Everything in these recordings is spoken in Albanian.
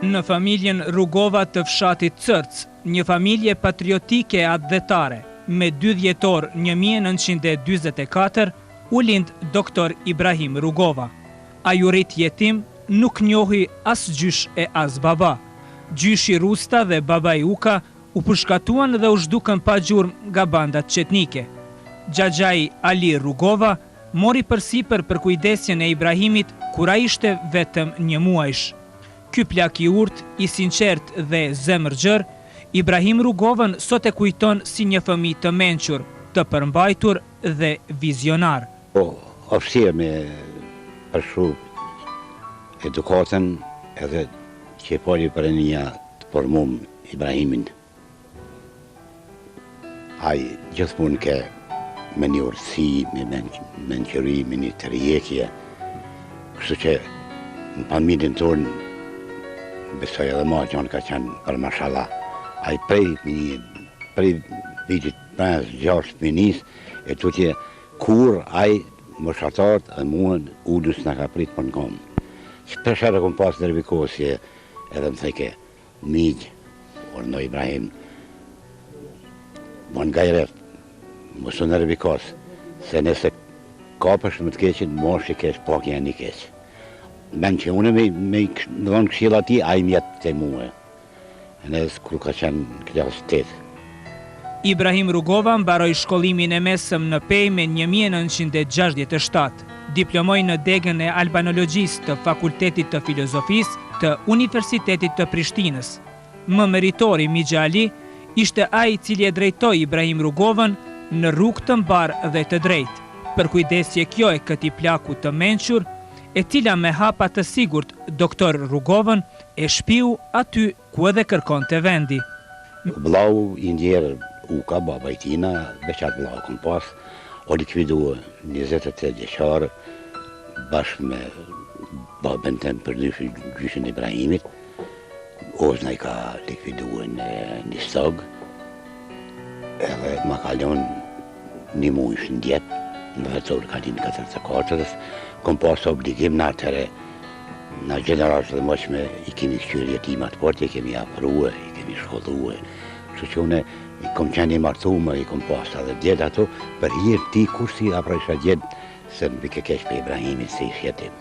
në familjen Rugova të fshatit Cërc, një familje patriotike atdhetare, me 2 dhjetor 1944, u lind doktor Ibrahim Rugova. Ai u rit jetim, nuk njohi as gjysh e as baba. Gjyshi Rusta dhe baba i Uka u përshkatuan dhe u zhdukën pa gjurmë nga bandat qetnike. Xhaxhai Ali Rugova mori përsipër për kujdesjen e Ibrahimit kur ai ishte vetëm 1 muajsh. Ky plak i urtë, i sinqert dhe zemërgjër, Ibrahim Rugovën sot e kujton si një fëmijë të mençur, të përmbajtur dhe vizionar. Ofsirë me përshu edukatën edhe që e pari për një të formum Ibrahimin. Ai gjithmonë ke me një urtësi, me menqëri, me një tërjekje. Kështu që në familjen tonë, besoj edhe ma që ka qenë për mashallah. Ai prej vitit 5-6 minis, e tutje kur ai moshatarët e muën ullus në ka prit për në komë. Shpesherë kom pas nërvikosje edhe më theke, migjë, orë Ibrahim, më nga i reft, mësë nërvikos, se nëse kapësh më të keqin, mosh i keq, pak janë i keq. Men që une me dhënë këshilla ti, a i mjetë të muë. Nësë kur ka qenë klasë 8. Ibrahim Rugova mbaroi shkollimin e mesëm në Pejmë në 1967. Diplomoi në degën e albanologjisë të Fakultetit të Filozofisë të Universitetit të Prishtinës. Më meritori Mixha Ali ishte ai i cili e drejtoi Ibrahim Rugovën në rrugë të mbarë dhe të drejtë. Për kujdesje kjo e këtij plaku të mençur, e cila me hapa të sigurt doktor Rugovën e shpiu aty ku edhe kërkonte vendi. Vllau i ndjerë Uka, baba i tina, beqat vllau kom pas, o likvidu 23 vjeçar bashkë me babën tem për gjyshin e Ibrahimit. Ozna i ka likvidu në një stog, edhe ma kalon 1 muaj në djetë, në vetor kalin 44, kom pas obligim në atëre, në gjeneratës dhe moqme i kemi këqyri jetimat portë, i kemi afruë, i kemi shkolluë, që që une i kom qenë i martume, i kom pas edhe djetë ato, për hirë ti kur si aprojsha djetë, se në bike kesh për Ibrahimit se ish jetim.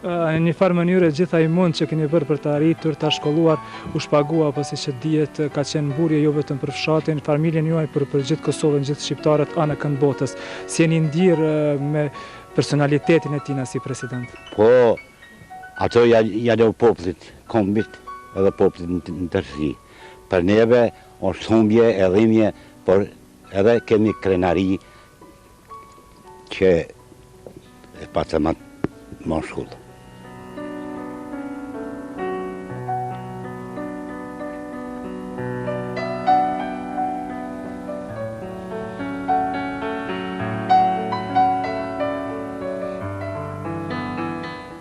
Në një farë mënyre gjitha i mund që keni bërë për të arritur, të shkolluar, u shpagua, pasi që dihet ka qenë mburje jo vetëm për fshatin, familjen juaj për gjithë Kosovën, gjithë shqiptarët anë kënd botës. Si jeni ndirë me personalitetin e tina si president? Po, ato janë popullit kombit edhe popullit në tërësi. Për neve është humbje e dhimbje, por edhe kemi krenari që e patë ma shkullë.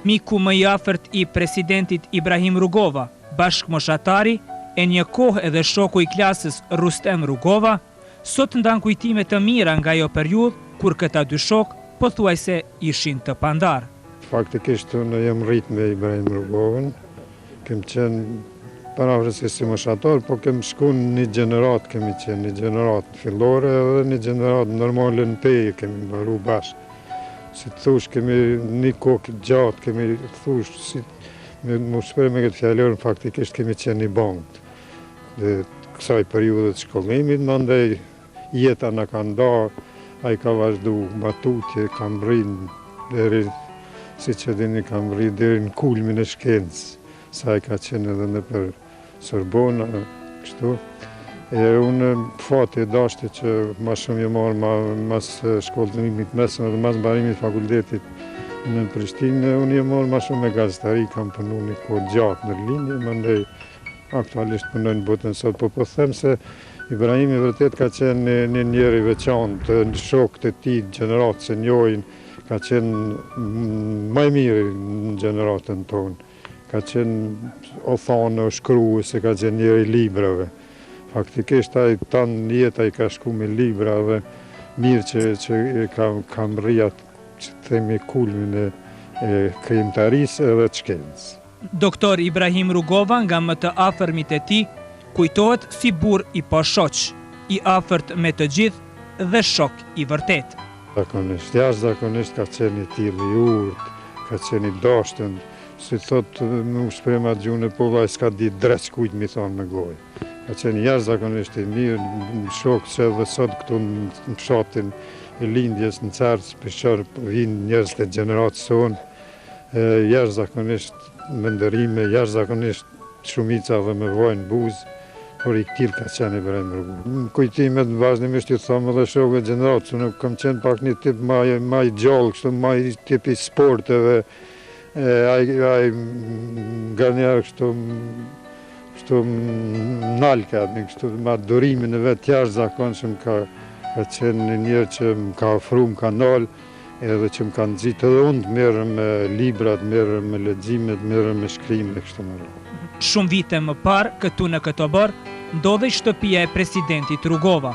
Miku më i afërt i presidentit Ibrahim Rugova, bashkëmoshatari, e një kohë edhe shoku i klasës Rustem Rugova, sot ndan kujtime të mira nga ajo periudhë kur këta dy shok pothuajse ishin të pandar. Faktikisht unë jam rrit me Ibrahim Rugovën, kem qenë parafrësi si moshatar, po kem shku një gjenerat, kemi qenë një gjenerat fillore edhe një gjenerat normale në Pejë, kemi mbaru bashkë. Si të thush, kemi një kokë gjatë, kemi thush, si më shpër me këtë fjallorën, faktikisht kemi qenë një bankë. Dhe kësaj periudet shkollimit, mandej jeta në ka nda, a i ka vazhdu matutje, kam rrinë deri, si që dini kam rrinë deri në kulmin e shkencë, sa i ka qenë edhe në për Sorbona, kështu. E unë fati e dashti që ma shumë je marë mas shkollimit mesëm dhe mas mbarimit fakultetit në Prishtinë, unë je marë ma shumë me gazetari, kam punu një kohë gjatë në linje, mandej aktualisht punojnë botën sot, po them se Ibrahimi vërtet ka qenë një njeri veçantë, në shokët e tij, gjeneratë se njojnë, ka qenë më i mirë në gjeneratën tonë, ka qenë o thanë, o shkruë, se ka qenë njeri librave. Faktikisht ai tanë jetë ai ka shku me libra dhe mirë që kam rrijat që themi kulmin e krijimtarisë edhe të shkencës. Doktor Ibrahim Rugova nga më të afërmit e tij kujtohet si burr i pashoq, i afërt me të gjithë dhe shok i vërtet. Zakonisht, jashtëzakonisht ka qenë i tillë i urtë, ka qenë i dashtën, si thot më shprema gjune po vaj s'ka ditë dreq kujt mi thonë me gojë. Ka qenë jashtëzakonisht i mirë, shok që edhe sot këtu në fshatin e lindjes në Cerç, për vinë njerëz të gjeneratës sonë, jashtëzakonisht me ndërime, jashtëzakonisht shumica dhe me vojnë buzë, por i këtil ka qenë Ibrahim Rugova. Kujtimet vazhdimisht ju thamë edhe shokëve gjeneratës, unë kam qenë pak një tip ma i gjallë, kështu ma i tip i sporteve, ai nga njerë kështu nalkat, kështu ma durimin e vetë jashtëzakonshëm ka qenë një njerë që më ka ofru, më ka nalë, edhe që më ka nxitë edhe unë të merrem me librat, merrem me leximet, merrem me shkrimet kështu më radhë. Shumë vite më parë, këtu në këtë bar, ndodhej shtëpia e presidentit Rugova.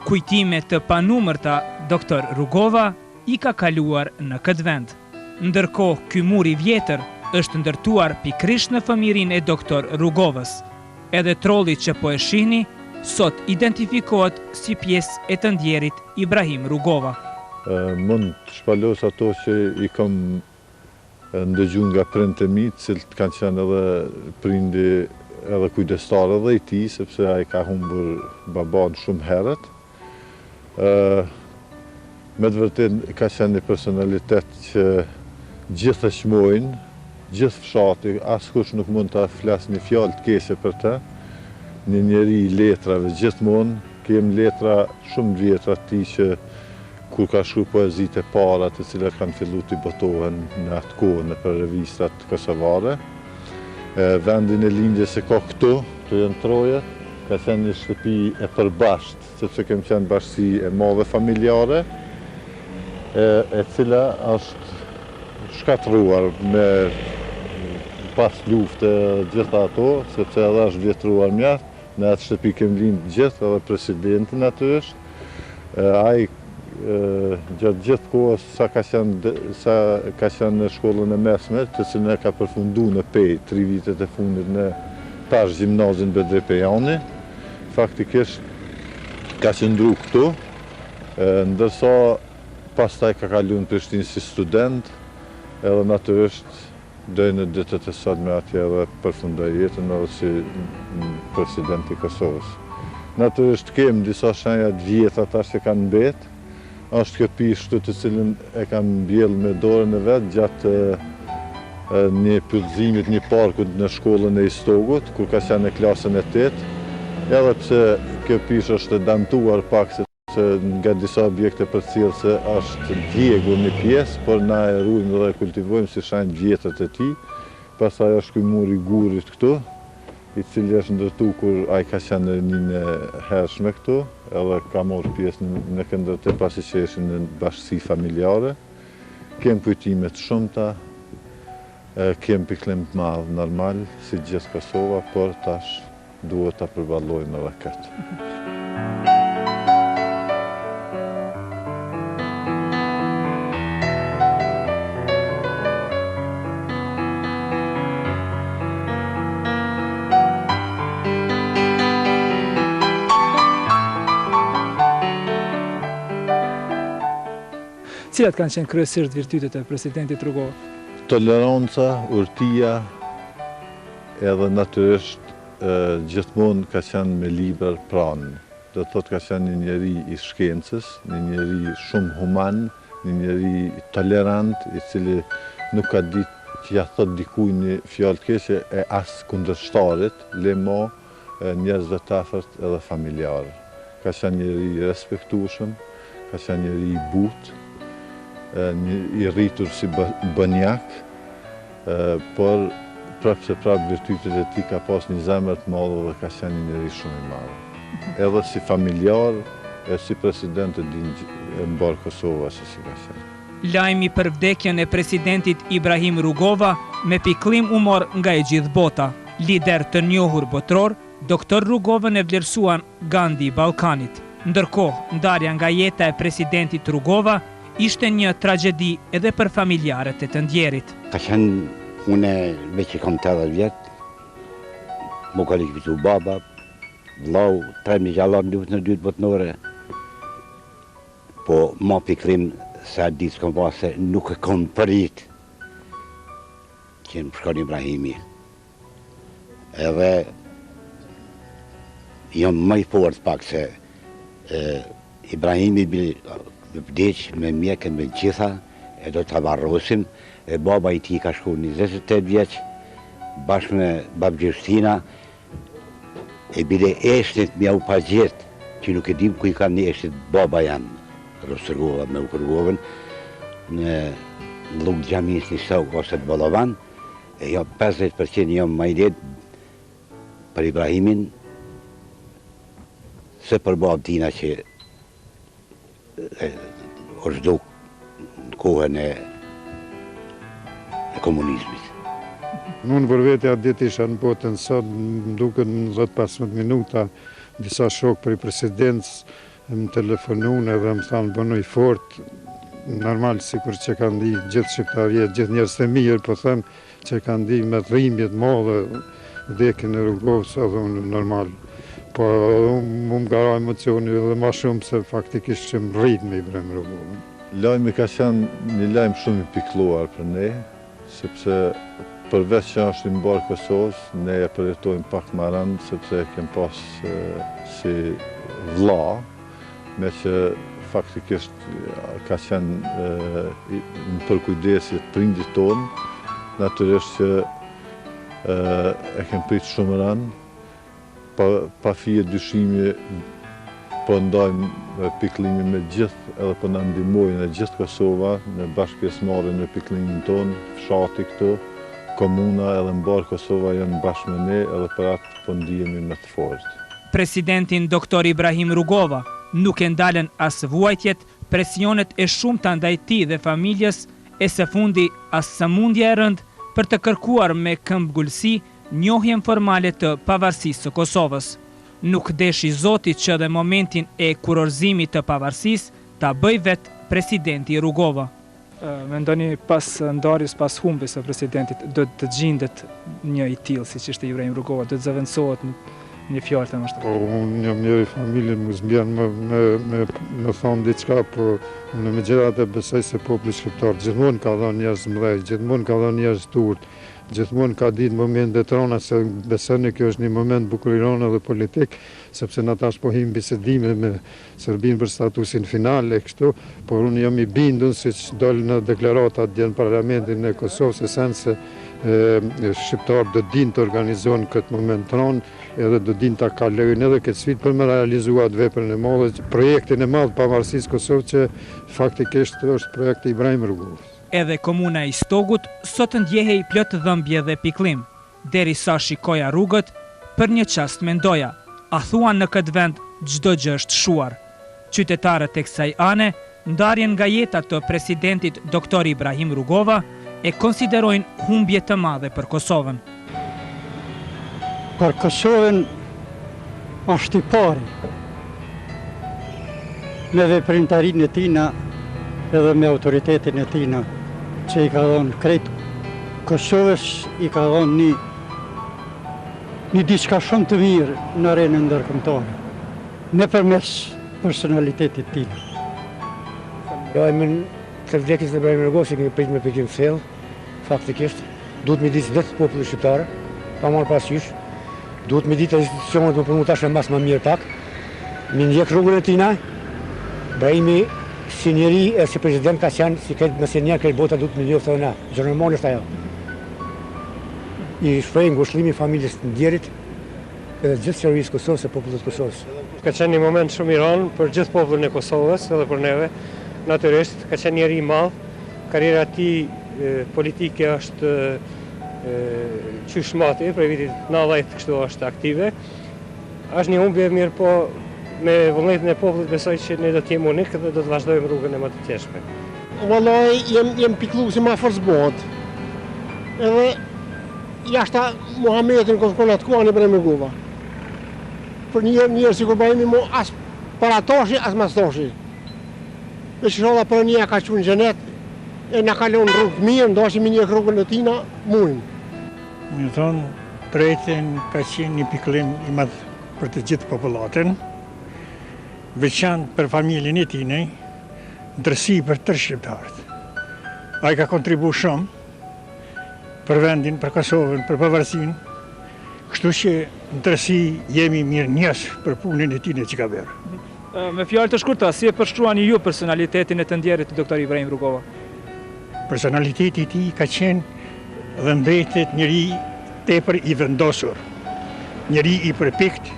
Kujtime të panumërta doktor Rugova i ka kaluar në këtë vend. Ndërkohë, ky mur i vjetër është ndërtuar pikërisht në fëmijërinë e doktor Rugovës. Edhe trolli që po e shihni, sot identifikohet si pjesë e të ndjerit Ibrahim Rugova. Mund të shpalos ato që i kam ndëgju nga prindët e mi, cilët kanë qenë edhe prindi edhe kujdestarë edhe i tij, sepse ai ka humbur baban shumë herët. Me të vërtetë ka qenë një personalitet që gjithë e shmojnë, gjithë fshati, askush nuk mund të flasë një fjalë të keqe për të. Një njeri i letrave gjithmonë, kem letra shumë vjetra të tij që kur ka shkruar poezitë e para të cilat kanë filluar të botohen në atë kohë në për revistat kosovare. Vendin e lindjes e ka këtu, të janë Troje, ka qenë një shtëpi e përbashkët, sepse kemi qenë bashkësi e madhe familjare, e cila është shkatruar me pas lufte gjitha ato, sepse edhe është vjetruar mjaft, në atë shtëpi kemi lindë gjithë, edhe presidentin aty është. Ai gjatë gjithë kohës sa ka qenë në shkollën e mesme, të cilën e ka përfundu në pej 3 vitet e fundit në tash gjimnazin Bedri Pejani. Faktikisht ka qëndru këtu, ndërsa pastaj ka kalu në Prishtinë si student, edhe natyrisht deri në ditët e sotme atje edhe përfundoi jetën edhe si president i Kosovës. Natyrisht kemi disa shenja të vjetra tash që kanë mbetë. Është kjo pishtë të cilën e kam mbjellë me dorën e vetë gjatë një pyllëzimit një parkut në shkollën e Istogut, kur ka qenë në klasën e 8, edhe pse kjo pishtë është damtuar pak se nga disa objekte për cilë se është djegur një pjesë, por na e rujmë dhe kultivojmë si shenjë vjetët e tij. Pastaj është ky muri gurit këtu, i cili është ndërtu kur ai ka qenë një hershme këtu, edhe ka marrë pjesë në këndërtim pasi që ishin në bashkësi familjare. Kem kujtime të shumta, kem pikëllim të madh normal, si gjithë Kosova, por tash duhet ta përballojmë edhe këtë. Cilat kanë qenë kryesisht virtytet e presidentit Rugova? Toleranca, urtia, edhe natyrisht gjithmonë ka qenë me libër pranë. Do të thotë ka qenë një njeri i shkencës, një njeri shumë human, një njeri tolerant, i cili nuk ka ditë që ja thot dikuj një fjalë të keqe e as kundërshtarit, lemo njerëzve të afërt edhe familjarë. Ka qenë njeri i respektueshëm, ka qenë njeri i butë, i rritur si banjak, por prapë virtytet e tij ka pas një zemër të madhe dhe ka qenë një njeri shumë i madh. Edhe si familjar, e si president e mbar Kosovës si ka qenë. Lajmi për vdekjen e presidentit Ibrahim Rugova me pikëllim u mor nga e gjithë bota. Lider të njohur botror, doktor Rugovën e vlerësuan Gandhi i Ballkanit. Ndërkohë, ndarja nga jeta e presidentit Rugova ishte një tragjedi edhe për familjarët e të ndjerit. Ka qenë Une me që kam 80 vjetë, mu ka likvidu baba, vlau, 3 gjallar në luftën e dytë botnore, po ma pikrim se atë ditë s'kom pa se nuk e kom përit që në shkon Ibrahimi. Edhe jam më i fort pak se Ibrahimi vdeq me mjekën me gjitha, e do të varrosim, e baba i ti ka shku 28 vjeq, bashkë me babë Gjustina, e bile eshtit mja u pa gjithë, që nuk e dim ku i kam një eshtit baba janë, Rosërgova me Ukrgovën, në lukë gjamis një sauk ose të Bolovan, e jam 50% jam ma i letë për Ibrahimin, se për babë tina që është do në kohën e komunizmit. Unë për vete atë ditë isha në botën sot, më duke në 10-15 minuta, disa shokë për i presidentës më telefonun edhe më thanë bënoj fort, normal sikur që kanë di gjithë shqiptarjet, gjithë njerëz të mirë, po them që kanë di me dhimbjet madhe, vdekjen e Rugovës edhe unë normal. Po më gara emocioni edhe ma shumë se faktikisht që më rrit me Ibrahim Rugovën. Lajmi ka qenë një lajm shumë i pikluar për ne, sepse përveç që është i mbarë Kosovës, ne e përjetojmë pak më rënd, sepse kem pas si vlla, me që faktikisht ka qenë në përkujdesje të prindit tonë, natyrisht që e kem prit shumë rënd, pa fije dyshimi po ndajmë piklimin me gjithë edhe po në ndihmojnë e gjithë Kosova në bashkëpjesëmarrjen në piklimin tonë, fshati këtu, komuna edhe mbarë Kosova janë bashkë me ne edhe për atë po ndihemi me të fortë. Presidentin Dr. Ibrahim Rugova nuk e ndalen as vuajtjet, presionet e shumta ndaj tij dhe familjes, e së fundi as sëmundja e rënd për të kërkuar me këmbgulsi njohjen formale të pavarësisë së Kosovës. Nuk deshi Zoti që dhe momentin e kurorzimit të pavarësisë ta bëj vetë presidenti Rugova. Mendoni pas ndarjes, pas humbjes së presidentit, do të gjendet një i tillë siç ishte Ibrahim Rugova, do të zëvendësohet një fjalë të mështër. Po unë jam njëri familjen, më zbjen me thonë diçka, po unë me gjithatë besoj se populli shqiptar gjithmonë ka dhënë njerëz mëdhenj, gjithmonë ka dhënë njerëz të urtë, gjithmonë ka ditë momentet rona, se besoni kjo është një moment bukurirone dhe politik, sepse na tash po him bisedime me Serbinë për statusin final e kështu, por unë jam i bindur siç dol në deklaratat dje në parlamentin e Kosovës, se shqiptar do din të organizojnë këtë moment ron, edhe do din të kalojnë edhe këtë sfidë për me realizuar veprën e madhe, projektin e madh pavarësisë Kosovë që faktikisht është projekti Ibrahim Rugovës. Edhe komuna i Stogut sot ndjehej plot dhëmbje dhe piklim. Derisa shikoja rrugët, për një çast mendoja, a thuan në këtë vend çdo gjë është shuar. Qytetarët e kësaj ane, ndarjen nga jeta të presidentit Dr. Ibrahim Rugova, e konsiderojnë humbje të madhe për Kosovën. Për Kosovën është i pari, me veprimtarinë e tina edhe me autoritetin e tina, që i ka dhënë krejt Kosovës, i ka dhënë një diçka shumë të mirë në arenën ndërkombëtare, nëpërmes personalitetit tina. Jo, emrin të vdekjes në Ibrahim Rugovës kemi prit me pikim thellë, faktikisht, duhet me ditë vetë populli shqiptar, pa marrë parasysh, duhet me ditë institucionet më punu tash në mas më mirë pak, me ndjek rrugën e tina, Ibrahimi si njeri e si president ka qenë, si këtë mëse njerë këtë bota duhet me njoftë edhe na, gjërëmoni është ajo. I shpreh ngushëllimi familjes të ndjerit edhe gjithë qeverisë Kosovës e popullit Kosovës. Ka qenë një moment shumë i rëndë për gjithë popullin e Kosovës edhe për neve. Natyrisht, ka qenë njeri i madh, karriera e tij politike është qyshmati, prej vitit 90 kështu është aktive. Është një humbje mirë, po me vullnetin e popullit besoj që ne do të jemi unik dhe do të vazhdojmë rrugën e më të qeshme. Vallai jem piklu si ma forës bëhet. Edhe jashta Muhamedit kërkon atë kuan e Ibrahim Rugova. Për një si kur bëjmë mu as para toshi, as mas toshi. Me që sholla për një ka që në gjenet, e na kalon rrugë mirë, ndashim një rrugën e tina, mujnë. Më thonë, Prejten ka qenë një pikëllim i madh për të gjithë popullatën, veçantë për familjen e tij, ndërsi për tërë shqiptarët. Ai ka kontribuar shumë për vendin, për Kosovën, për pavarësinë, kështu që ndërsi jemi mirënjohës për punën e tij që ka bërë. Me fjalë të shkurta, si e përshkruani ju personalitetin e të ndjerit të doktor Ibrahim Rugova? Personaliteti i tij ka qenë dhe mbetet njëri tepër i vendosur, njëri i përpikt,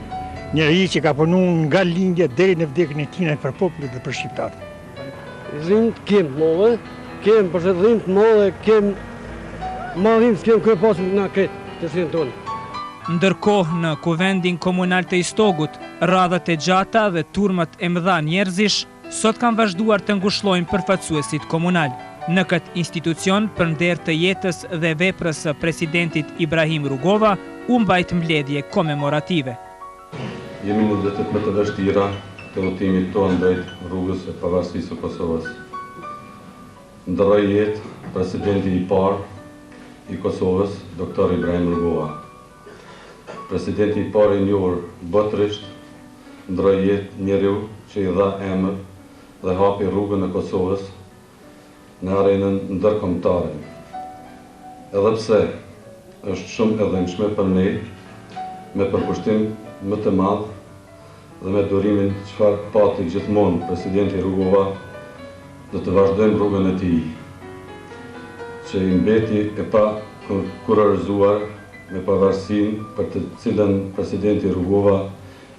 njëri që ka punuar nga lindja deri në vdekjen e tij për popullin dhe për shqiptarët. Rind kem mëllë, kem përshëndrim të mëllë, kem marrim s'kem kërë pasur nga kretë të sinë tonë. Ndërkohë në kuvendin komunal të Istogut, radhët e gjata dhe turmat e mëdha njerëzish sot kanë vazhduar të ngushëllojnë përfaqësuesit komunal. Në këtë institucion, për nder të jetës dhe veprës së presidentit Ibrahim Rugova, u mbajt mbledhje komemorative. Jemi në ditët më të vështira të udhëtimit tonë drejt rrugës së pavarësisë së Kosovës. Ndroi jetë presidenti i parë i Kosovës, doktor Ibrahim Rugova. Presidenti i parë i njohur botërisht, ndroi jetë njeriu që i dha emër dhe hapi rrugën e Kosovës në arenën ndërkombëtare. Edhe pse është shumë e dhënshme për ne, me përkushtim më të madh dhe me durimin çfarë pati gjithmonë presidenti Rugova, do të vazhdojmë rrugën e tij, që i mbeti e pa kurorëzuar me pavarësinë për të cilën presidenti Rugova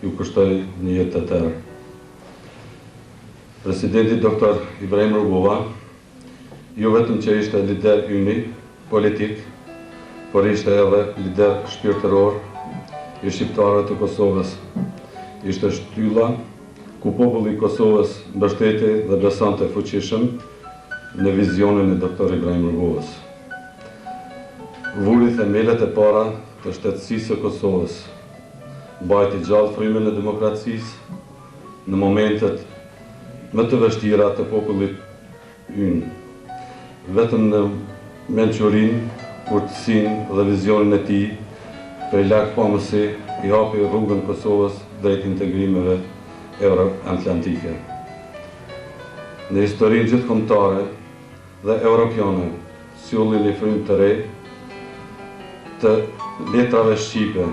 ju kushtoi një jetë të tërë. Presidenti doktor Ibrahim Rugova jo vetëm që ishte lider yni politik, por ishte edhe lider shpirtëror i shqiptarëve të Kosovës. Ishte shtylla ku populli i Kosovës mbështeti dhe besonte fuqishëm në vizionin e doktor Ibrahim Rugovës. Vuri themelet e para të shtetësisë së Kosovës, mbajti gjallë frymën e demokracisë në momentet më të vështira të popullit ynë. Vetëm në mençurinë, urtësinë dhe vizionin e tij, prej larg pamësi i hapi rrugën Kosovës drejt integrimeve euro-atlantike. Në historinë gjithkombëtare dhe europiane, sjolli një frymë të re të letrave shqipe,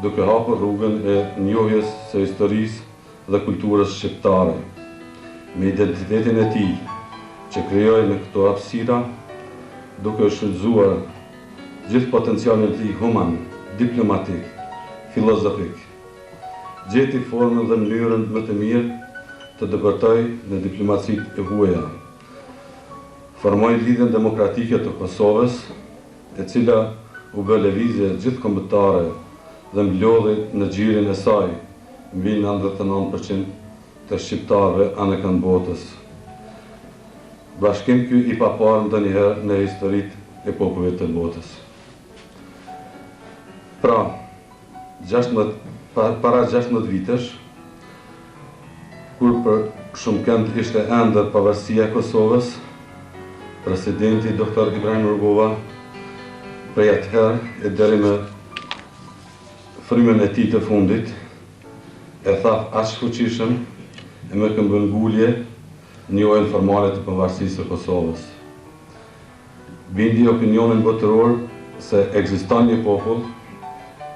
duke hapur rrugën e njohjes së historisë dhe kulturës shqiptare, me identitetin e tij, që krijoi në këto hapësira, duke shfrytzuar gjithë potencialin e tij human, diplomatik, filozofik. Gjeti formën dhe mënyrën më të mirë të dëbërtoj në diplomacitë e huaja. Formoi lidhjen demokratike të Kosovës, e cila u bë lëvizje gjithkombëtare dhe mblodhi në xhirin e saj mbi 99% të shqiptarëve anëkënd botës. Bashkim ky i paparë ndonjëherë në historitë e popujve të botës. Pra, para 16 vitesh, kur për shumë kënd ishte ende pavarësia e Kosovës, presidenti doktor Ibrahim Rugova, prej atëherë e deri në frymën e tij të fundit, e tha aq fuqishëm e me këmbëngulje njohjen formale të pavarësisë së Kosovës. Bindi opinionin botëror se ekziston një popull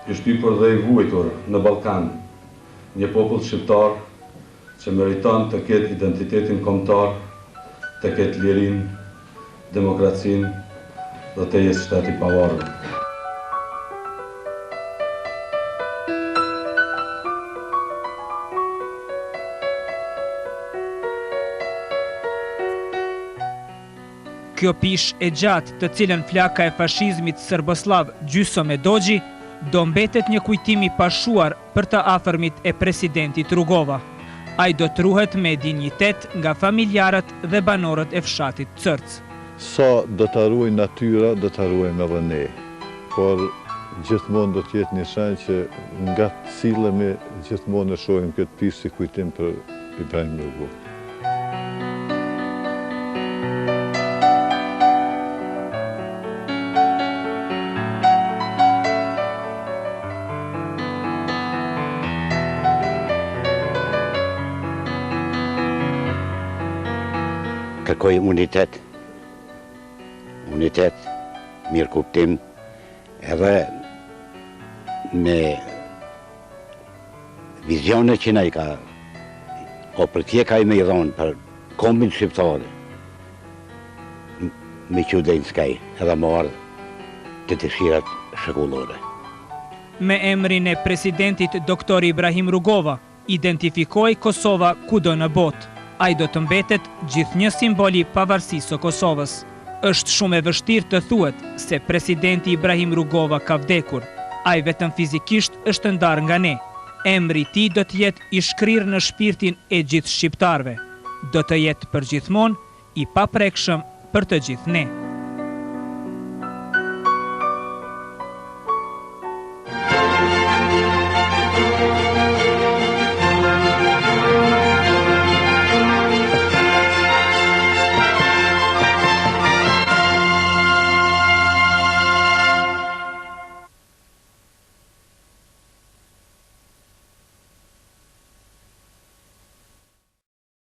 i shtypur dhe i vuajtur në Ballkan, një popull shqiptar që meriton të ketë identitetin kombëtar, të ketë lirinë, demokracinë dhe të jetë shtet i pavarur. Kjo pish e gjatë të cilën flaka e fashizmit serboslav Gjyso Medoxhi do mbetet një kujtim i pashuar për të afërmit e presidentit Rugova. Ai do të ruhet me dinjitet nga familjarët dhe banorët e fshatit Cërc. Sa do të ruaj natyra, do të ruajmë edhe ne. Por gjithmonë do të jetë një shenjë që nga sillemi gjithmonë e shohim këtë pish si kujtim për Ibrahim Rugova. kërkoj unitet, mirë kuptim, edhe me vizione që na i ka, o për tje ka i me i dhonë për kombin shqiptare, me që dhe në skaj, edhe më ardhë të dëshirat shekullore. Me emrin e presidentit Dr. Ibrahim Rugova, identifikoi Kosova kudo në botë. Ai do të mbetet gjithnjë simboli pavarësisë së Kosovës. Është shumë e vështirë të thuhet se presidenti Ibrahim Rugova ka vdekur. Ai vetëm fizikisht është ndarë nga ne. Emri i tij do të jetë i shkrirë në shpirtin e gjithë shqiptarëve. Do të jetë përgjithmonë i paprekshëm për të gjithë ne.